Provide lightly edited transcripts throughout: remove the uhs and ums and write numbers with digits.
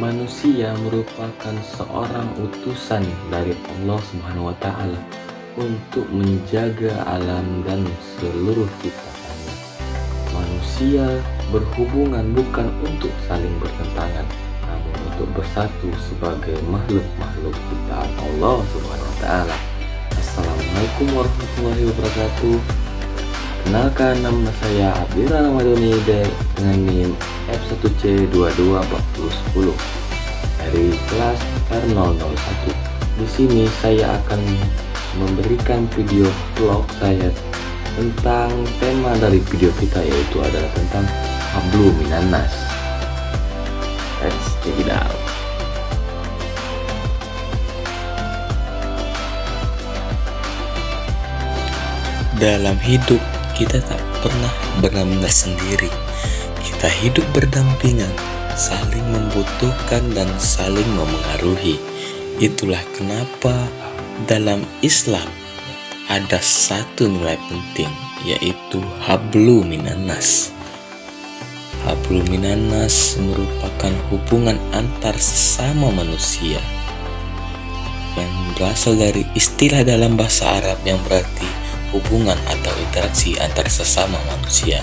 Manusia merupakan seorang utusan dari Allah Subhanahu wa Ta'ala untuk menjaga alam dan seluruh ciptaannya. Manusia berhubungan bukan untuk saling bertentangan, namun untuk bersatu sebagai makhluk-makhluk ciptaan Allah Subhanahu wa Ta'ala. Assalamualaikum warahmatullahi wabarakatuh. Kenalkan, nama saya Abdira Ramadhani dengan NIM F1C224010 dari kelas R001. Di sini saya akan memberikan video vlog saya tentang tema dari video kita, yaitu adalah tentang Hablu Minan Nas. Let's check it out. Dalam hidup, kita tak pernah benar-benar sendiri. Kita hidup berdampingan, saling membutuhkan dan saling memengaruhi. Itulah kenapa dalam Islam ada satu nilai penting, yaitu Hablu Minan Nas. Hablu Minan Nas merupakan hubungan antar sesama manusia yang berasal dari istilah dalam bahasa Arab yang berarti hubungan atau interaksi antar sesama manusia.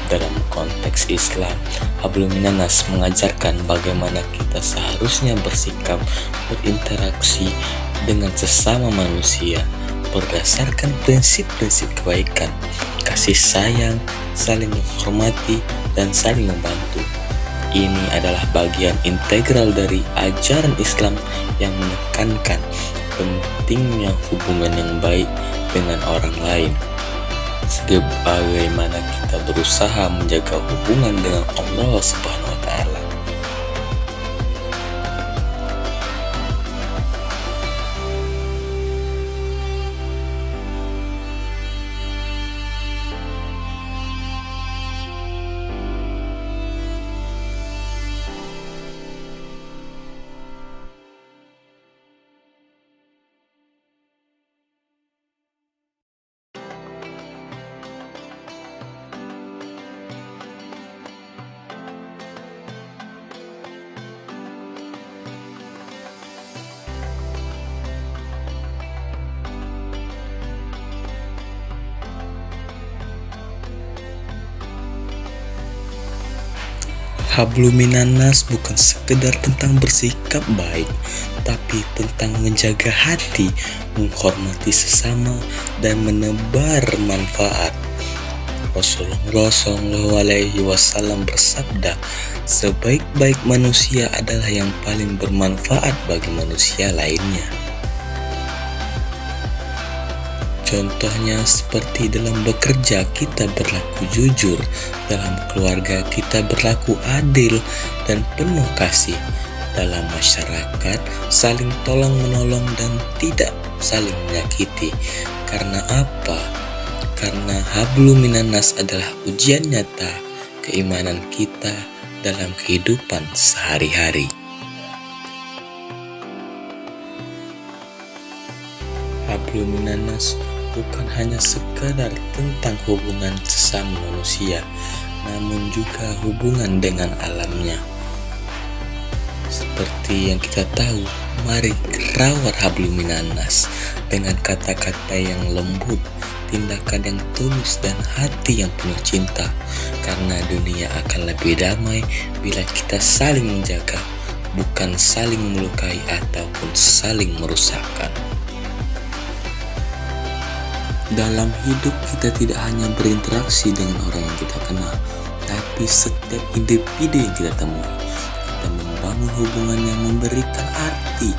Dalam konteks Islam, Hablu Minan Nas mengajarkan bagaimana kita seharusnya bersikap berinteraksi dengan sesama manusia berdasarkan prinsip-prinsip kebaikan, kasih sayang, saling menghormati, dan saling membantu. Ini adalah bagian integral dari ajaran Islam yang menekankan pentingnya hubungan yang baik dengan orang lain, sebagaimana kita berusaha menjaga hubungan dengan Allah Subhanahu wa Ta'ala. Hablu Minan Nas bukan sekedar tentang bersikap baik, tapi tentang menjaga hati, menghormati sesama, dan menebar manfaat. Rasulullah SAW bersabda, sebaik-baik manusia adalah yang paling bermanfaat bagi manusia lainnya. Contohnya seperti dalam bekerja kita berlaku jujur, dalam keluarga kita berlaku adil dan penuh kasih, dalam masyarakat saling tolong-menolong dan tidak saling menyakiti. Karena apa? Karena Hablu Minan Nas adalah ujian nyata keimanan kita dalam kehidupan sehari-hari. Hablu Minan Nas bukan hanya sekadar tentang hubungan sesama manusia, namun juga hubungan dengan alamnya. Seperti yang kita tahu, mari rawat Hablu Minan Nas dengan kata-kata yang lembut, tindakan yang tulus, dan hati yang penuh cinta, karena dunia akan lebih damai bila kita saling menjaga, bukan saling melukai ataupun saling merusakkan. Dalam hidup kita tidak hanya berinteraksi dengan orang yang kita kenal, tapi setiap individu yang kita temui. Kita membangun hubungan yang memberikan arti.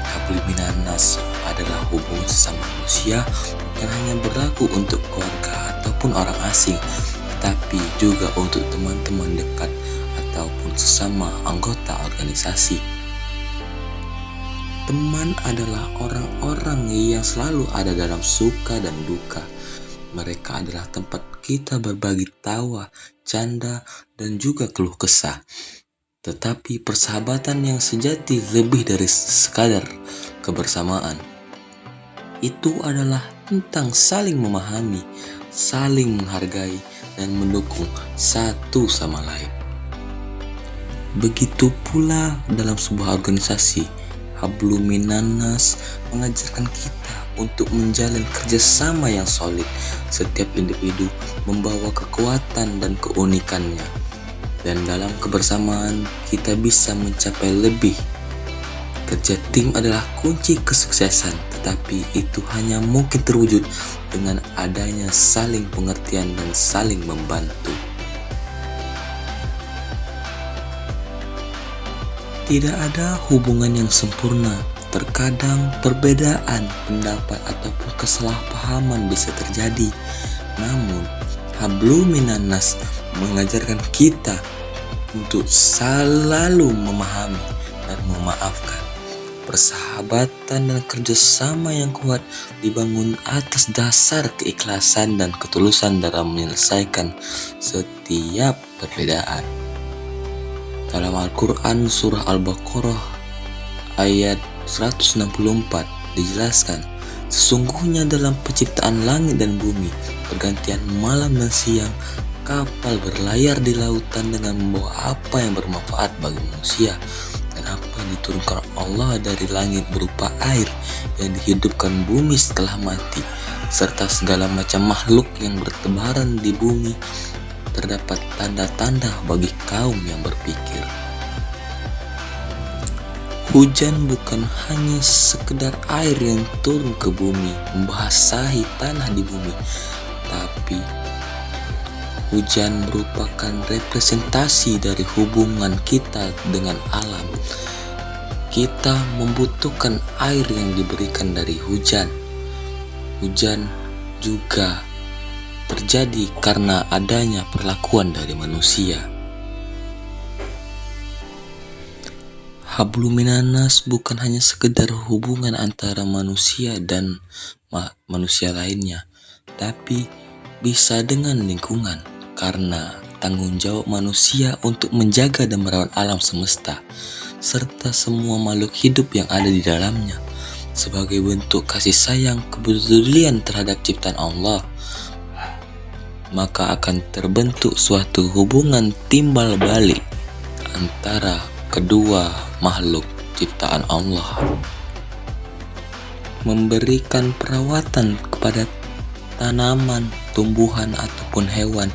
Hablu Minan Nas adalah hubungan sesama manusia, bukan hanya berlaku untuk keluarga ataupun orang asing, tetapi juga untuk teman-teman dekat ataupun sesama anggota organisasi. Teman adalah orang-orang yang selalu ada dalam suka dan duka. Mereka adalah tempat kita berbagi tawa, canda, dan juga keluh kesah. Tetapi persahabatan yang sejati lebih dari sekadar kebersamaan. Itu adalah tentang saling memahami, saling menghargai, dan mendukung satu sama lain. Begitu pula dalam sebuah organisasi, Hablum Minannas mengajarkan kita untuk menjalin kerjasama yang solid. Setiap individu membawa kekuatan dan keunikannya, dan dalam kebersamaan kita bisa mencapai lebih. Kerja tim adalah kunci kesuksesan, tetapi itu hanya mungkin terwujud dengan adanya saling pengertian dan saling membantu. Tidak ada hubungan yang sempurna. Terkadang perbedaan pendapat ataupun kesalahpahaman bisa terjadi. Namun, Hablum Minannas mengajarkan kita untuk selalu memahami dan memaafkan. Persahabatan dan kerjasama yang kuat dibangun atas dasar keikhlasan dan ketulusan dalam menyelesaikan setiap perbedaan. Dalam Al-Quran Surah Al-Baqarah ayat 164 dijelaskan, sesungguhnya dalam penciptaan langit dan bumi, pergantian malam dan siang, kapal berlayar di lautan dengan membawa apa yang bermanfaat bagi manusia, dan apa yang diturunkan Allah dari langit berupa air yang dihidupkan bumi setelah mati, serta segala macam makhluk yang bertebaran di bumi. Terdapat tanda-tanda bagi kaum yang berpikir. Hujan bukan hanya sekedar air yang turun ke bumi membasahi tanah di bumi, tapi hujan merupakan representasi dari hubungan kita dengan alam. Kita membutuhkan air yang diberikan dari hujan. Hujan juga terjadi karena adanya perlakuan dari manusia. Hablum Minannas bukan hanya sekedar hubungan antara manusia dan manusia lainnya, tapi bisa dengan lingkungan, karena tanggung jawab manusia untuk menjaga dan merawat alam semesta serta semua makhluk hidup yang ada di dalamnya sebagai bentuk kasih sayang kepedulian terhadap ciptaan Allah. Maka akan terbentuk suatu hubungan timbal balik antara kedua makhluk ciptaan Allah. Memberikan perawatan kepada tanaman, tumbuhan ataupun hewan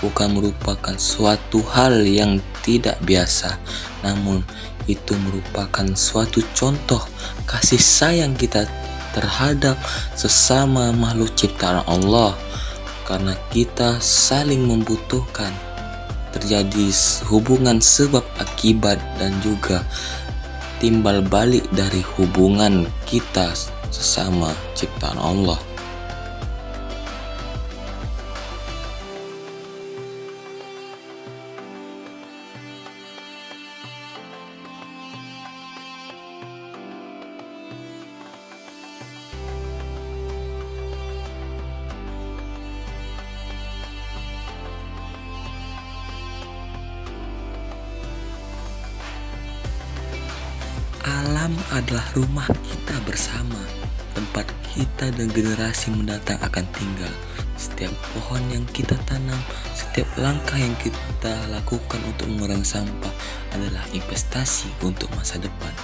bukan merupakan suatu hal yang tidak biasa, namun itu merupakan suatu contoh kasih sayang kita terhadap sesama makhluk ciptaan Allah. Karena kita saling membutuhkan, terjadi hubungan sebab akibat dan juga timbal balik dari hubungan kita sesama ciptaan Allah. Alam adalah rumah kita bersama, tempat kita dan generasi mendatang akan tinggal. Setiap pohon yang kita tanam, setiap langkah yang kita lakukan untuk mengurangi sampah adalah investasi untuk masa depan.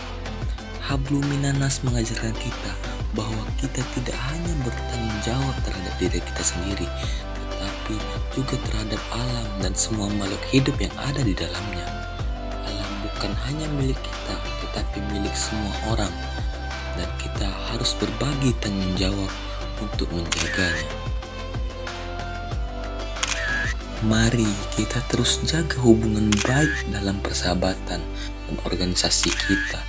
Hablum Minannas mengajarkan kita bahwa kita tidak hanya bertanggung jawab terhadap diri kita sendiri, tetapi juga terhadap alam dan semua makhluk hidup yang ada di dalamnya. Alam bukan hanya milik kita, tetapi milik semua orang, dan kita harus berbagi tanggung jawab untuk menjaganya. Mari kita terus jaga hubungan baik dalam persahabatan dan organisasi kita,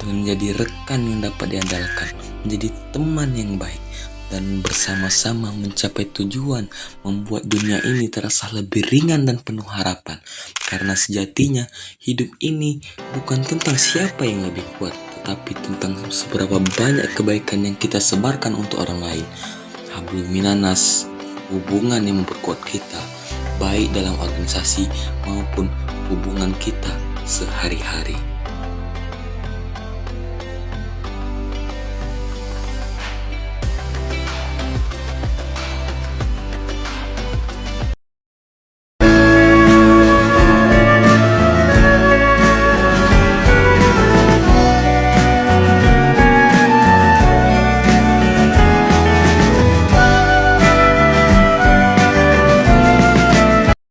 dengan menjadi rekan yang dapat diandalkan, menjadi teman yang baik, dan bersama-sama mencapai tujuan membuat dunia ini terasa lebih ringan dan penuh harapan. Karena sejatinya hidup ini bukan tentang siapa yang lebih kuat, tetapi tentang seberapa banyak kebaikan yang kita sebarkan untuk orang lain. Hablum Minannas, hubungan yang memperkuat kita, baik dalam organisasi maupun hubungan kita sehari-hari.